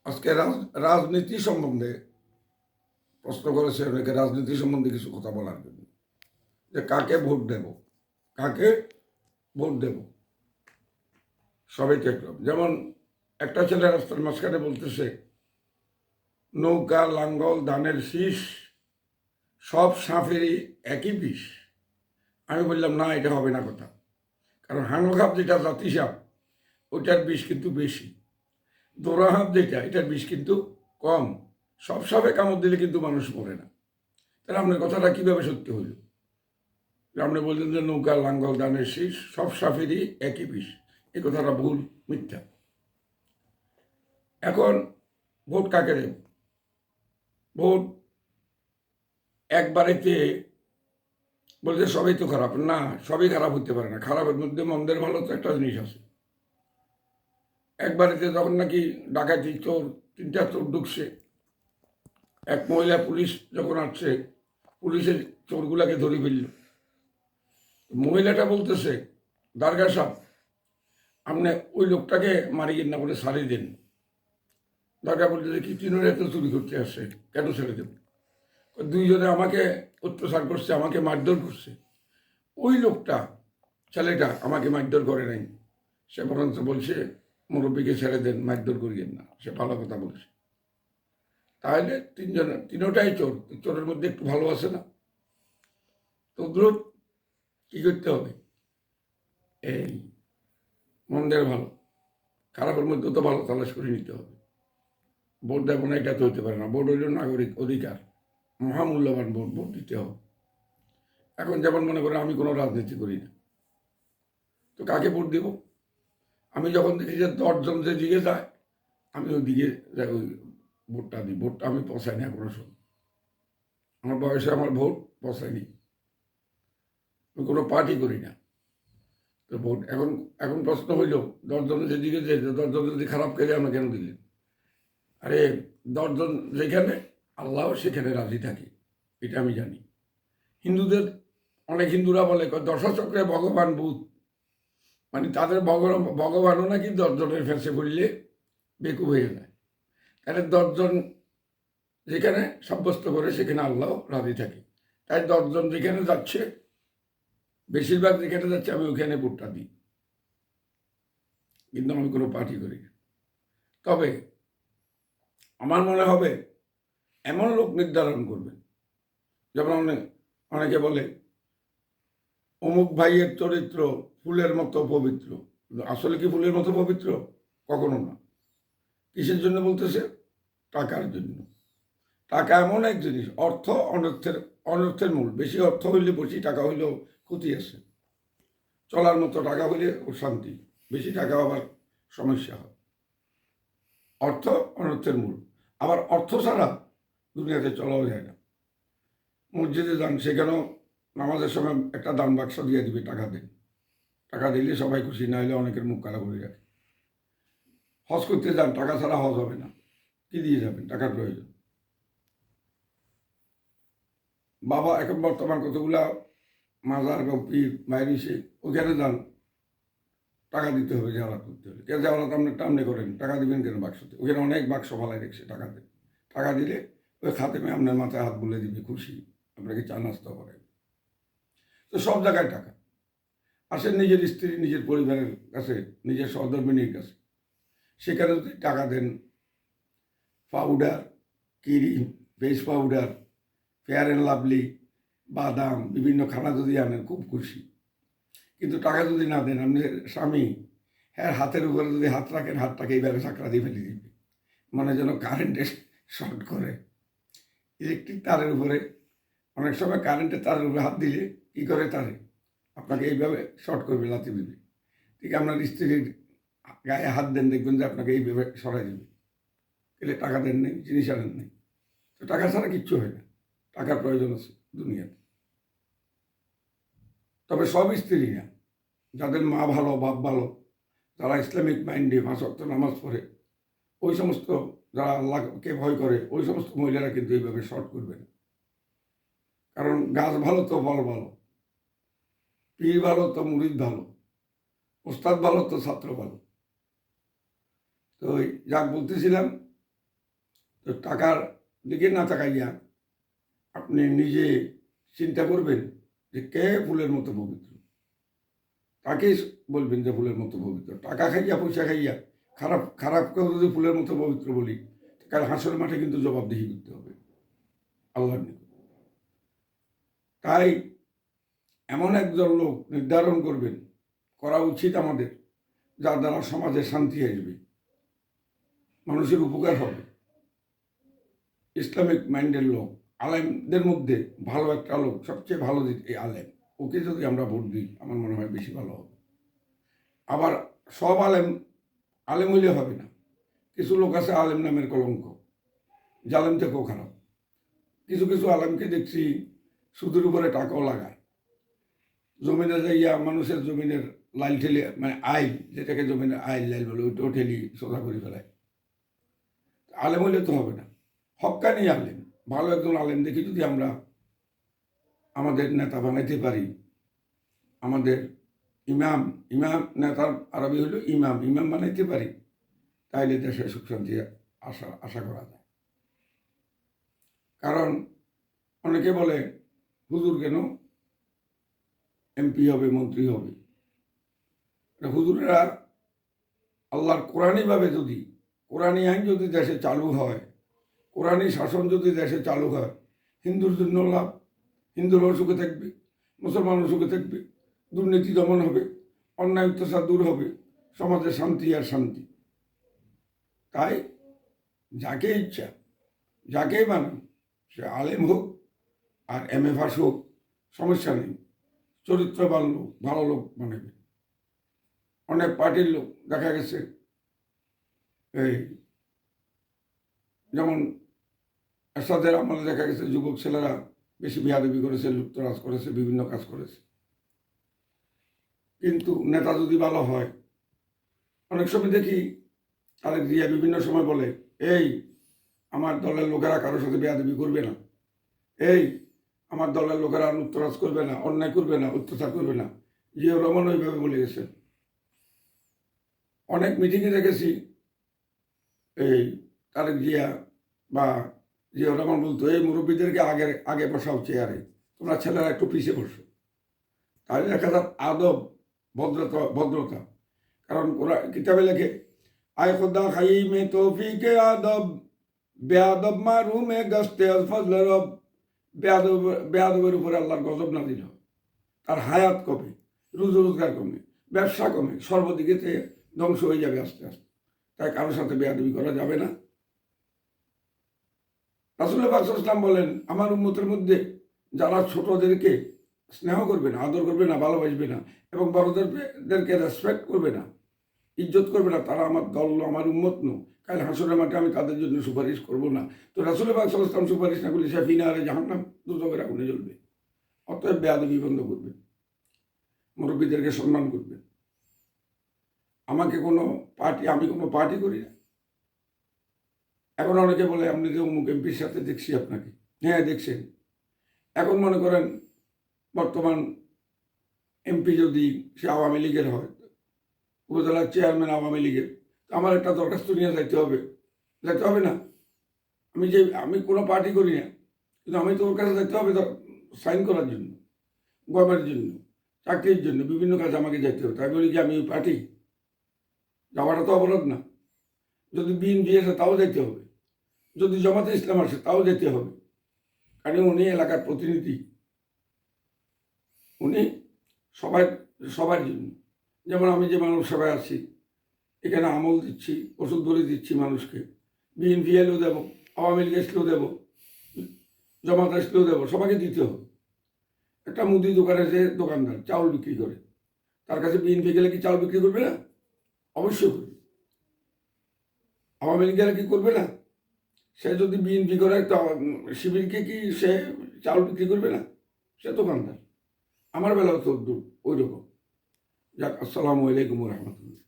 আজকে রাজনীতি সম্বন্ধে প্রশ্ন করেছে অনেকে, রাজনীতি সম্বন্ধে কিছু কথা বলার জন্য, যে কাকে ভোট দেব, কাকে ভোট দেব। সবাইকে একরকম। যেমন একটা ছেলে রাস্তার মাঝখানে বলতেছে নৌকা, লাঙ্গল, ধানের শীষ সব সাপেরই একই বিষ। আমি বললাম না, এটা হবে না কথা। কারণ হাঙ্গরসাপ যেটা জাতি সাপ, ওইটার বিষ কিন্তু বেশি। দোরাহাপ যেটা, এটার বিষ কিন্তু কম। সব সাপে কামড় দিলে কিন্তু মানুষ মরে না। তাহলে আপনার কথাটা কিভাবে সত্যি হইল? আপনি বললেন যে নৌকা, লাঙ্গল, ধানের শীষ সব সাপেরই একই বিষ। এই কথাটা ভুল, মিথ্যা। এখন ভোট কাকে দেব? ভোট এক বাড়িতে বলতে সবই তো খারাপ না, সবই খারাপ হতে পারে না। খারাপের মধ্যে মন্দের ভালো তো একটা জিনিস আছে। এক বাড়িতে যখন নাকি ডাকাতি চোর, 3টা চোর ঢুকছে, এক মহিলা পুলিশ যখন আসছে, পুলিশের চোরগুলাকে ধরে ফেলল। মহিলাটা বলতেছে, দারগা সাহেব, আপনি ওই লোকটাকে মারিয়ে না বলে সারিয়ে দেন। দারগা বলতেছে কি, তিনজনে এত চুরি করতে আসছে, কেন ছেড়ে দেব? দুইজনে আমাকে অত্যাচার করছে, আমাকে মারধর করছে। ওই লোকটা, ছেলেটা আমাকে মারধর করে নাই, সে বরঞ্চ বলছে মুরব্বীকে ছেড়ে দেন, মারধর করিয়েন না। সে ভালো কথা বলছে। তাহলে তিনটাই চোর, চোরের মধ্যে একটু ভালো আছে না? তো ওগুলো কি করতে হবে? এই মন্দের ভালো, খারাপের মধ্যে তো ভালো তালাশ করে নিতে হবে। ভোট দেবো না এটা তো হতে পারে না। ভোট হইল নাগরিক অধিকার, মহামূল্যবান ভোট, ভোট দিতে হবে। এখন যেমন মনে করে আমি কোনো রাজনীতি করি না, তো কাকে ভোট দেব? আমি যখন দেখি যে 10 জন যে দিকে যায়, আমি ওই দিকে ওই ভোটটা দিই। ভোটটা আমি পৌঁছাই না কোনো সময়। আমার বয়সে আমার ভোট পৌঁছায়নি। আমি কোনো পার্টি করি না। তো ভোট এখন এখন প্রশ্ন হইল, 10 জন যেদিকে যে 10 জন যদি খারাপ করে আমরা কেন দিলেন? আরে 10 জন যেখানে, আল্লাহ সেখানে রাজি থাকে, এটা আমি জানি। হিন্দুদের অনেক হিন্দুরা বলে দশাচক্রে ভগবান ভূত, মানে তাদের ভগবানও নাকি 10 জনের ফেঁসে পড়লে বেকুব হয়ে যায়। তাহলে 10 জন যেখানে সাব্যস্ত করে সেখানে আল্লাহ রাজি থাকে। তাই 10 জন যেখানে যাচ্ছে, বেশিরভাগ যেখানে যাচ্ছে আমি ওখানে ভোটটা দিই। কিন্তু আমি কোনো পার্টি করি না। তবে আমার মনে হবে এমন লোক নির্ধারণ করবে, যেমন অনেকে বলে অমুক ভাইয়ের চরিত্র ফুলের মতো পবিত্র। আসলে কি ফুলের মতো পবিত্র? কখনো না। কিসের জন্য বলতেছে? টাকার জন্য। টাকা এমন এক জিনিস, অর্থ অনর্থের মূল। বেশি অর্থ হইলে, বেশি টাকা হইলেও ক্ষতি আছে। চলার মতো টাকা হইলে ও শান্তি, বেশি টাকা আবার সমস্যা হয়। অর্থ অনর্থের মূল। আবার অর্থ ছাড়া দুনিয়াতে চলাও যায় না। মসজিদে যান, সেখানেও নামাজের সময় একটা দান বাক্স দিয়ে দিবে, টাকা দেন। টাকা দিলে সবাই খুশি, না হলে অনেকের মুখ কালা করে রাখে। হজ করতে যান, টাকা ছাড়া হজ হবে না। কি দিয়ে যাবেন? টাকার প্রয়োজন। বাবা এখন বর্তমান কতগুলা মাজার বা পীর বাইরে এসে ওখানে যান, টাকা দিতে হবে জাওয়াত করতে হলে। কেন জাওয়াত আপনি টামনে করেন, টাকা দিবেন কেন বাক্সতে? ওখানে অনেক বাক্স ফালাই রেখেছে, টাকা দেন। টাকা দিলে ওই খাতেমে আপনার মাথায় হাত বুলে দিবে, খুশি, আপনাকে চা নাস্তা করেন। তো সব জায়গায় টাকা। আসেন নিজের স্ত্রী, নিজের পরিবারের কাছে, নিজের সহধর্মিনীর কাছে, সেখানে যদি টাকা দেন, powder, cream, face powder, fair and lovely, বাদাম, বিভিন্ন খানা যদি আনেন, খুব খুশি। কিন্তু টাকা যদি না দেন, আপনি স্বামী, হ্যাঁ, হাতের উপরে যদি হাত রাখেন, হাতটাকে এইভাবে চাকরা দিয়ে ফেলে দিবে, মানে যেন কারেন্টে শর্ট করে। ইলেকট্রিক তারের উপরে, অনেক সময় কারেন্টের তারের উপরে হাত দিলে কী করে, তারে আপনাকে এইভাবে শর্ট করবে, লাথি দিবে। ঠিক আপনার স্ত্রীর গায়ে হাত দেন, দেখবেন যে আপনাকে এইভাবে সরাই দেবে। এলে টাকা দেন নেই, জিনিস আনেন নেই। তো টাকা ছাড়া কিচ্ছু হয় না। টাকার প্রয়োজন আছে দুনিয়াতে। তবে সব স্ত্রী না, যাদের মা ভালো, বাপ ভালো, যারা ইসলামিক মাইন্ডে 5 ওয়াক্ত নামাজ পড়ে, ওই সমস্ত, যারা আল্লাহকে ভয় করে, ওই সমস্ত মহিলারা কিন্তু এইভাবে শর্ট করবে না। কারণ গাছ ভালো তো ফল ভালো, পীর ভালো তো মুরিদ ভালো, ওস্তাদ ভালো তো ছাত্র ভালো। তো যাক বলতেছিলাম, তো টাকার দিকে না তাকাইয়া আপনি নিজে চিন্তা করবেন যে কে ফুলের মতো পবিত্র, তাকে বলবেন যে ফুলের মতো পবিত্র। টাকা খাইয়া পয়সা খাইয়া খারাপ খারাপকেও যদি ফুলের মতো পবিত্র বলি, কাল হাসরের মাঠে কিন্তু জবাবদিহি করতে হবে আল্লাহর নিকট। তাই এমন একজন লোক নির্ধারণ করবেন, করা উচিত আমাদের, যার দ্বারা সমাজে শান্তি আসবে, মানুষের উপকার হবে, ইসলামিক মাইন্ডের লোক, আলেমদের মধ্যে ভালো একটা লোক, সবচেয়ে ভালো এই আলেম, ওকে যদি আমরা ভোট দিই আমার মনে হয় বেশি ভালো হবে। আবার সব আলেম আলেম হইলে হবে না, কিছু লোক আছে আলেম নামের কলঙ্ক, জালেম থেকেও খারাপ। কিছু কিছু আলেমকে দেখছি সুদের উপরে টাকাও লাগায়, জমিনে যাইয়া মানুষের জমিনের লাইল ঠেলে, মানে আইল, যেটাকে জমিনের আইল লাইল বলে, ওইটাও ঠেলি সোজা করে ফেলায়। আলেম হইলে তো হবে না, হক্কানি আলেম, ভালো একজন আলেম দেখি যদি আমরা আমাদের নেতা বানাইতে পারি, আমাদের ইমাম, ইমাম নেতার আরবি হলো ইমাম, ইমাম বানাইতে পারি, তাইলে দেশে সুখ শান্তি আশা করা যায়। কারণ অনেকে বলে হুজুর কেন এমপি হবে, মন্ত্রী হবে। হুজুরেরা আল্লাহর কোরআনীভাবে যদি, কোরআনী আইন যদি দেশে চালু হয়, কোরআনী শাসন যদি দেশে চালু হয়, হিন্দুর জন্য লাভ, হিন্দুরাও সুখে থাকবে, মুসলমানও সুখে থাকবে, দুর্নীতি দমন হবে, অন্যায় অত্যাচার দূর হবে, সমাজে শান্তি আর শান্তি। তাই যাকে ইচ্ছা, যাকেই বানান, সে আলেম হোক আর এমএ পাস হোক, সমস্যা নেই, চরিত্রবান লোক, ভালো লোক বানাবে। অনেক পার্টির লোক দেখা গেছে, এই যেমন এরশাদের আমলে দেখা গেছে যুবক ছেলেরা বেশি বিয়াদবি করেছে, লুপ্তরাজ করেছে, বিভিন্ন কাজ করেছে। কিন্তু নেতা যদি ভালো হয়, অনেক সময় দেখি তাদের দিয়া বিভিন্ন সময় বলে, এই আমার দলের লোকেরা কারোর সাথে বেয়াদবি করবে না, এই আমার দলের লোকেরা লুপ্তরাজ করবে না, অন্যায় করবে না, অত্যাচার করবে না। জিয়াউর রহমান ওইভাবে বলে গেছেন। অনেক মিটিংয়ে দেখেছি এই তারেক জিয়া বা জিয়াউর রহমান বলতো, এই মুরব্বীদেরকে আগে বসাও চেয়ারে, তোমরা ছেলেরা একটু পিছিয়ে বসো। তাহলে দেখা যাক আদব, ভদ্রতা। কারণ ওরা কিতাবে লেখে, আয় খোদা খাই মে তৌফিকে আদব, বেয়াদব মারুমে গস্তে ফজলে রব। বেয়াদবের উপরে আল্লাহর গজব না দিল, তার হায়াত কমে, রোজগার কমে, ব্যবসা কমে, সর্বদিকে ধ্বংস হয়ে যাবে আস্তে আস্তে। তাই কারোর সাথে বেয়াদবি করা যাবে না। রাসূলুল্লাহ পাক সাল্লাল্লাহু আলাইহি ওয়াসাল্লাম বলেন, আমার উম্মতের মধ্যে যারা ছোটদেরকে স্নেহ করবে না, আদর করবে না, ভালোবাসবে না, এবং বড়দেরকে রেসপেক্ট করবে না, ইজ্জত করবে না, তারা আমার দল, আমার উম্মত নো। কাল হাসরের মাঠে আমি তাদের জন্য সুপারিশ করব না। তো রাসূলুল্লাহ পাক সাল্লাল্লাহু আলাইহি ওয়াসাল্লাম সুপারিশ না করলে শাফিনা আরে জাহান্নাম, দুজকের আগুনে জ্বলবে। অতএব বেয়াদবি বন্ধ করবে, মুরব্বীদেরকে সম্মান করবে। আমি কোনো পার্টি করি না। এখন অনেকে বলে, আপনি যে অমুক এমপির সাথে দেখছি আপনাকে। হ্যাঁ, দেখছেন। এখন মনে করেন বর্তমান এমপি যদি সে আওয়ামী লীগের হয়, উপজেলার চেয়ারম্যান আওয়ামী লীগের, আমার একটা দরখাস্ত নিয়ে যাইতে হবে না? আমি কোনো পার্টি করি না, কিন্তু আমি তো ওর কাছে যাইতে হবে সাইন করার জন্য, গভর্নমেন্টের জন্য, চাকরির জন্য, বিভিন্ন কাজে আমাকে যেতে হবে। তাই বলি কি আমি পার্টি? যাওয়াটা তো অপরাধ না। যদি বিএনপি আসে তাও যেতে হবে, যদি জামাতে ইসলাম আসে তাও যেতে হবে, কারণ উনি এলাকার প্রতিনিধি, উনি সবার জন্য। যেমন আমি যে মানব সেবায় আছি, এখানে আমল দিচ্ছি, ওষুধ বলে দিচ্ছি মানুষকে, বিএনপি এলেও দেবো, আওয়ামী লীগ আসলেও দেবো, জামাত আসলেও দেবো, সবাইকে দিতে হবে। একটা মুদি দোকানে যে দোকানদার চাউল বিক্রি করে, তার কাছে বিএনপি গেলে কি চাউল বিক্রি করবে না? অবশ্যই করবে। আওয়ামী লীগ গেলে কি করবে না? সে যদি বিএনপি করে একটা শিবিরকে কি সে চাউল বিক্রি করবে না? সে দোকানদার। আমার বেলাও তো ওই রকম। যাক, আসসালামু আলাইকুম রহমতুল্লাহ।